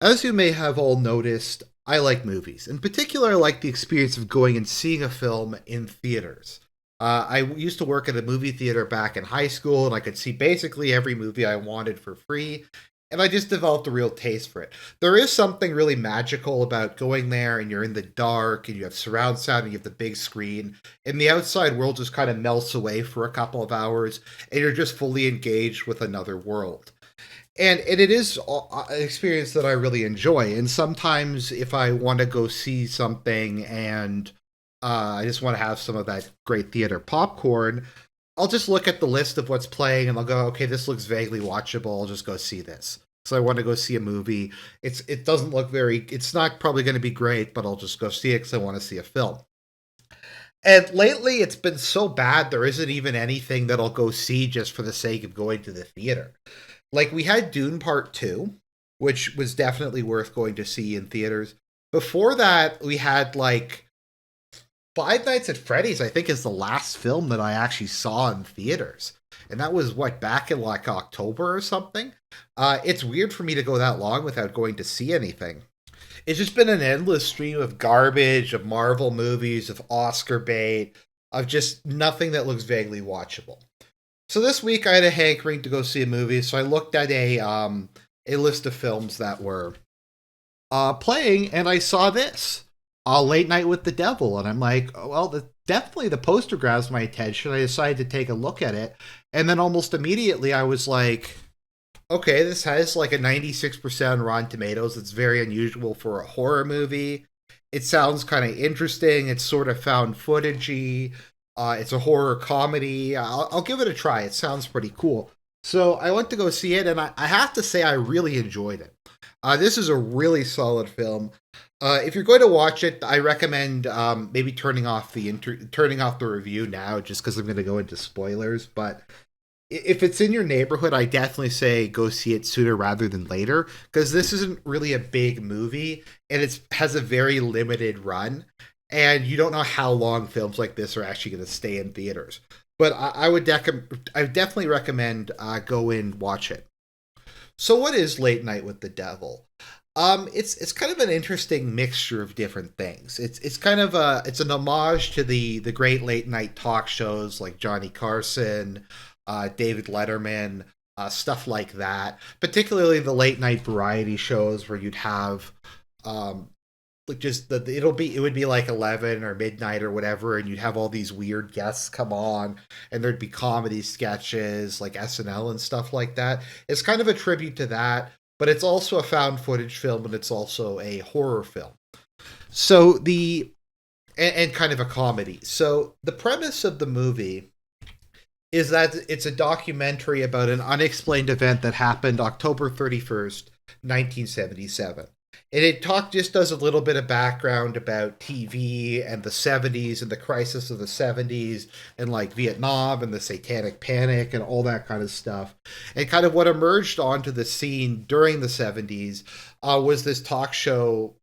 As you may have all noticed, I like movies. In particular, I like the experience of going and seeing a film in theaters. I used to work at a movie theater back in high school, and I could see basically every movie I wanted for free. And I just developed a real taste for it. There is something really magical about going there and you're in the dark and you have surround sound and you have the big screen. And the outside world just kind of melts away for a couple of hours and you're just fully engaged with another world. And it is an experience that I really enjoy. And sometimes if I want to go see something and I just want to have some of that great theater popcorn, I'll just look at the list of what's playing and I'll go, okay, this looks vaguely watchable. I'll just go see this. So I want to go see a movie. It doesn't look very. It's not probably going to be great, but I'll just go see it because I want to see a film. And lately, it's been so bad there isn't even anything that I'll go see just for the sake of going to the theater. Like we had Dune Part 2, which was definitely worth going to see in theaters. Before that, we had like Five Nights at Freddy's, I think, is the last film that I actually saw in theaters. And that was what, back in like October or something? It's weird for me to go that long without going to see anything. It's just been an endless stream of garbage, of Marvel movies, of Oscar bait, of just nothing that looks vaguely watchable. So this week I had a hankering to go see a movie, so I looked at a list of films that were playing, and I saw this, Late Night with the Devil, and I'm like, oh, well, definitely the poster grabs my attention. I decided to take a look at it, and then almost immediately I was like, okay, this has like a 96% on Rotten Tomatoes. It's very unusual for a horror movie. It sounds kind of interesting. It's sort of found footagey. It's a horror comedy. I'll give it a try. It sounds pretty cool. So I went to go see it, and I have to say I really enjoyed it. This is a really solid film. If you're going to watch it, I recommend maybe turning off the review now, just because I'm going to go into spoilers. But if it's in your neighborhood, I definitely say go see it sooner rather than later, because this isn't really a big movie and it has a very limited run, and you don't know how long films like this are actually going to stay in theaters. But I would definitely recommend go in watch it. So, what is Late Night with the Devil? It's kind of an interesting mixture of different things. It's kind of it's an homage to the great late night talk shows like Johnny Carson, David Letterman, stuff like that. Particularly the late night variety shows where you'd have um, like just it would be like 11 or midnight or whatever, and you'd have all these weird guests come on, and there'd be comedy sketches like SNL and stuff like that. It's kind of a tribute to that, but it's also a found footage film and it's also a horror film. So and kind of a comedy. So the premise of the movie is that it's a documentary about an unexplained event that happened October 31st, 1977. And it just does a little bit of background about TV and the 70s and the crisis of the 70s and like Vietnam and the satanic panic and all that kind of stuff. And kind of what emerged onto the scene during the 70s was this talk show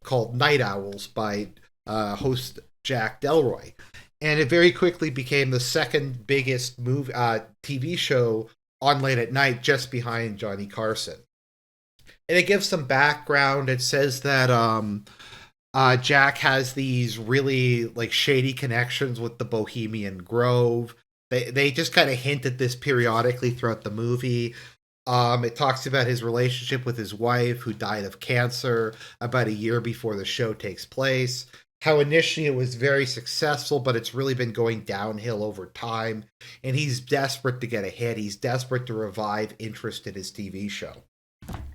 called Night Owls by host Jack Delroy, and it very quickly became the second biggest TV show on late at night, just behind Johnny Carson. And it gives some background. It says that Jack has these really like shady connections with the Bohemian Grove. They just kind of hint at this periodically throughout the movie. It talks about his relationship with his wife, who died of cancer about a year before the show takes place. How initially it was very successful, but it's really been going downhill over time. And he's desperate to get a hit. He's desperate to revive interest in his TV show.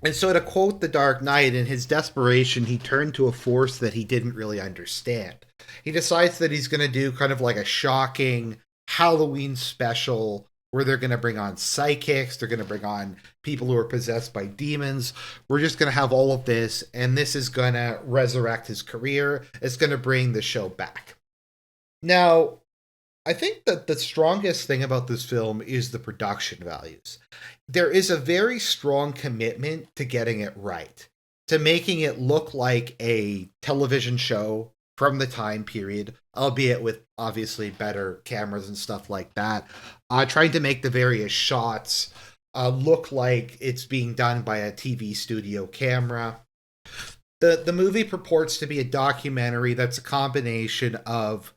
And so, to quote The Dark Knight, in his desperation, he turned to a force that he didn't really understand. He decides that he's going to do kind of like a shocking Halloween special where they're going to bring on psychics, they're going to bring on people who are possessed by demons. We're just going to have all of this, and this is going to resurrect his career. It's going to bring the show back. Now, I think that the strongest thing about this film is the production values. There is a very strong commitment to getting it right, to making it look like a television show from the time period, albeit with obviously better cameras and stuff like that. Trying to make the various shots look like it's being done by a TV studio camera. The movie purports to be a documentary that's a combination of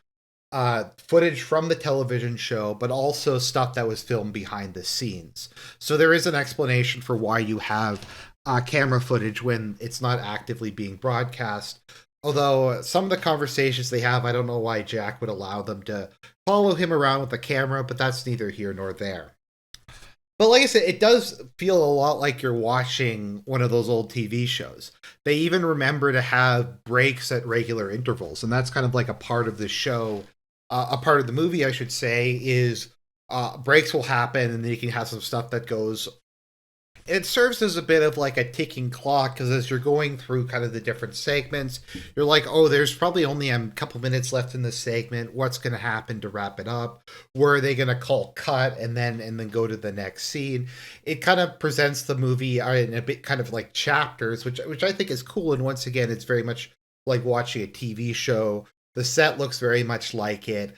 footage from the television show, but also stuff that was filmed behind the scenes. So there is an explanation for why you have camera footage when it's not actively being broadcast. Although some of the conversations they have, I don't know why Jack would allow them to follow him around with a camera, but that's neither here nor there. But like I said, it does feel a lot like you're watching one of those old TV shows. They even remember to have breaks at regular intervals, and that's kind of like a part of the show. A part of the movie, I should say, is breaks will happen, and then you can have some stuff that goes. It serves as a bit of like a ticking clock because as you're going through kind of the different segments, you're like, oh, there's probably only a couple minutes left in this segment. What's going to happen to wrap it up? Where are they going to call cut and then go to the next scene? It kind of presents the movie in a bit kind of like chapters, which I think is cool. And once again, it's very much like watching a TV show. The set looks very much like it.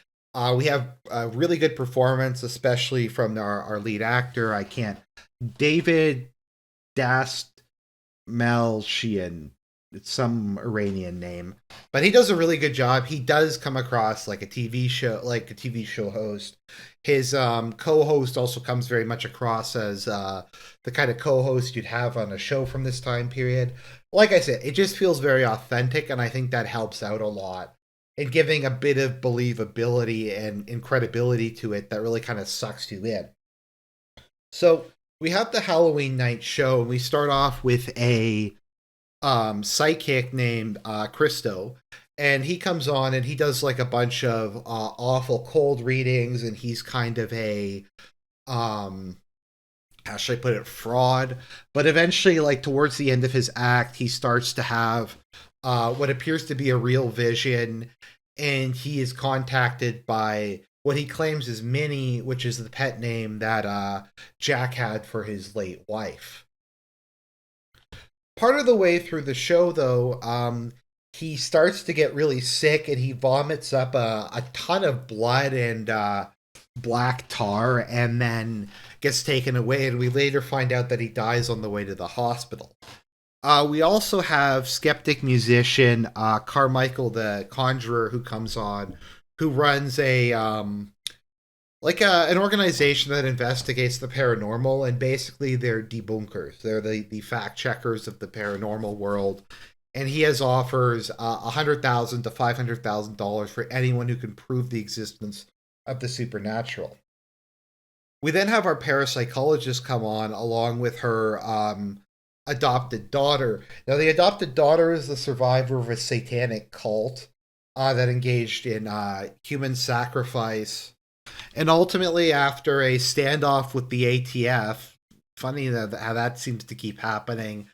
We have a really good performance, especially from our lead actor. I can't David Dastmalchian. It's some Iranian name, but he does a really good job. He does come across like a TV show host. His co-host also comes very much across as the kind of co-host you'd have on a show from this time period. Like I said, it just feels very authentic, and I think that helps out a lot in giving a bit of believability and credibility to it that really kind of sucks you in. So we have the Halloween night show, and we start off with a psychic named Christo, and he comes on and he does like a bunch of awful cold readings, and he's kind of a how should I put it, fraud. But eventually, like towards the end of his act, he starts to have what appears to be a real vision, and he is contacted by what he claims is Minnie, which is the pet name that Jack had for his late wife. Part of the way through the show, though, he starts to get really sick and he vomits up a ton of blood and black tar and then gets taken away. And we later find out that he dies on the way to the hospital. We also have skeptic musician Carmichael the Conjurer who comes on, who runs an organization that investigates the paranormal, and basically they're debunkers. They're the fact checkers of the paranormal world, and he has offers $100,000 to $500,000 for anyone who can prove the existence of the supernatural. We then have our parapsychologist come on along with her adopted daughter. Now, the adopted daughter is the survivor of a satanic cult that engaged in human sacrifice. And ultimately, after a standoff with the ATF, funny how that seems to keep happening,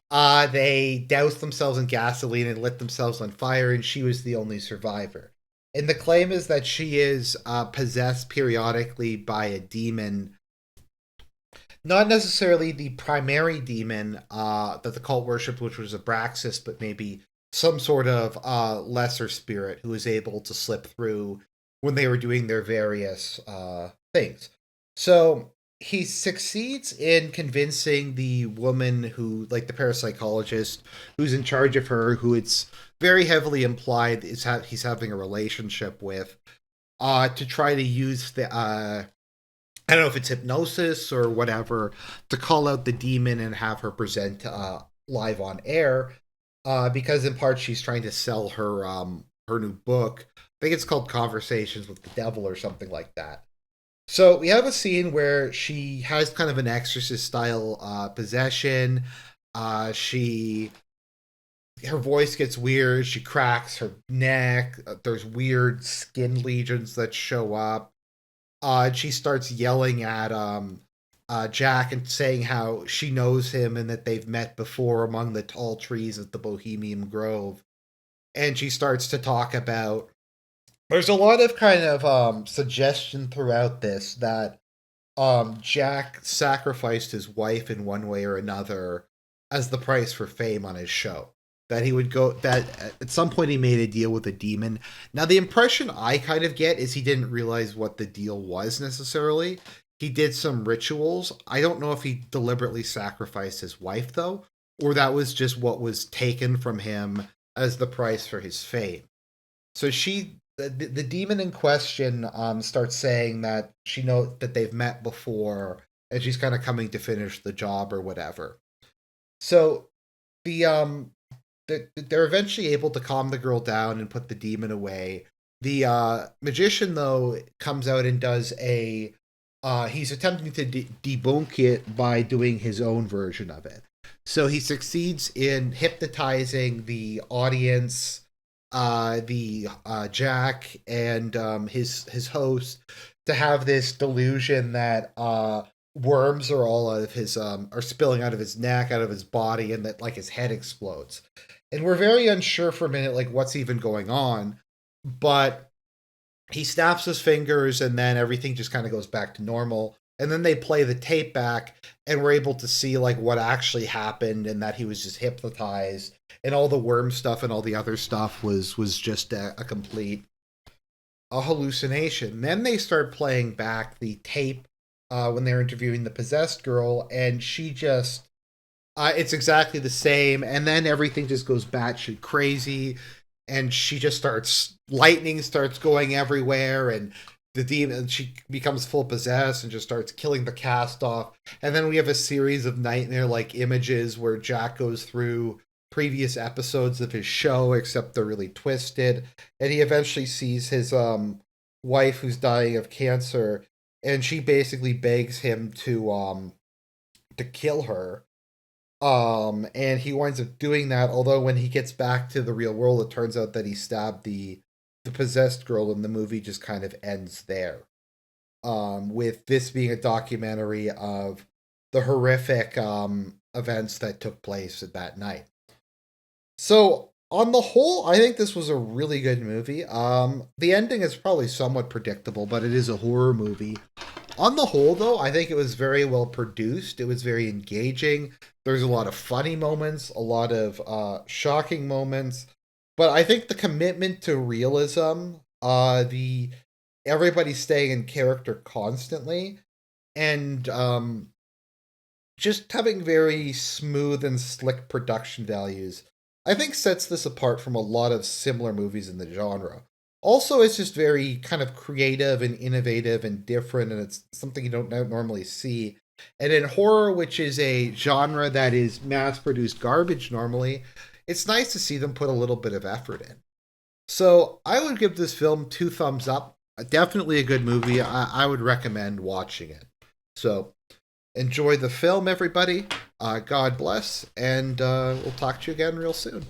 they doused themselves in gasoline and lit themselves on fire, and she was the only survivor. And the claim is that she is possessed periodically by a demon, not necessarily the primary demon that the cult worshipped, which was Abraxas, but maybe some sort of lesser spirit who was able to slip through when they were doing their various things. So he succeeds in convincing the woman who, like the parapsychologist, who's in charge of her, who it's very heavily implied he's having a relationship with, to try to use the I don't know if it's hypnosis or whatever, to call out the demon and have her present live on air, because in part she's trying to sell her new book. I think it's called Conversations with the Devil or something like that. So we have a scene where she has kind of an exorcist style possession. She Her voice gets weird. She cracks her neck. There's weird skin lesions that show up. She starts yelling at Jack and saying how she knows him and that they've met before among the tall trees of the Bohemian Grove. And she starts to talk about. There's a lot of kind of suggestion throughout this that Jack sacrificed his wife in one way or another as the price for fame on his show. That he would go, that at some point he made a deal with a demon. Now, the impression I kind of get is he didn't realize what the deal was necessarily. he did some rituals. I don't know if he deliberately sacrificed his wife, though, or that was just what was taken from him as the price for his fame. So the demon in question, starts saying that she knows that they've met before, and she's kind of coming to finish the job or whatever. So the they're eventually able to calm the girl down and put the demon away. The magician, though, comes out and does a he's attempting to debunk it by doing his own version of it. So he succeeds in hypnotizing the audience, the Jack and his host, to have this delusion that worms are all out of his are spilling out of his neck, out of his body, and that like his head explodes. And we're very unsure for a minute, like what's even going on, but he snaps his fingers and then everything just kind of goes back to normal. And then they play the tape back and we're able to see like what actually happened, and that he was just hypnotized, and all the worm stuff and all the other stuff was just a complete a hallucination. Then they start playing back the tape when they're interviewing the possessed girl, and she just it's exactly the same. And then everything just goes batshit crazy, and she just starts lightning starts going everywhere, and the demon she becomes full possessed and just starts killing the cast off. And then we have a series of nightmare like images where Jack goes through previous episodes of his show, except they're really twisted. And he eventually sees his wife who's dying of cancer, and she basically begs him to kill her. And he winds up doing that, although when he gets back to the real world, it turns out that he stabbed the possessed girl, and the movie just kind of ends there. With this being a documentary of the horrific events that took place at that night. So on the whole, I think this was a really good movie. The ending is probably somewhat predictable, but it is a horror movie. On the whole, though, I think it was very well produced. It was very engaging. There's a lot of funny moments, a lot of shocking moments, but I think the commitment to realism, the everybody staying in character constantly, and just having very smooth and slick production values, I think sets this apart from a lot of similar movies in the genre. Also, it's just very kind of creative and innovative and different, and it's something you don't normally see. And in horror, which is a genre that is mass produced garbage normally, it's nice to see them put a little bit of effort in. So I would give this film 2 thumbs up. Definitely a good movie. I would recommend watching it. So enjoy the film, everybody. God bless, and we'll talk to you again real soon.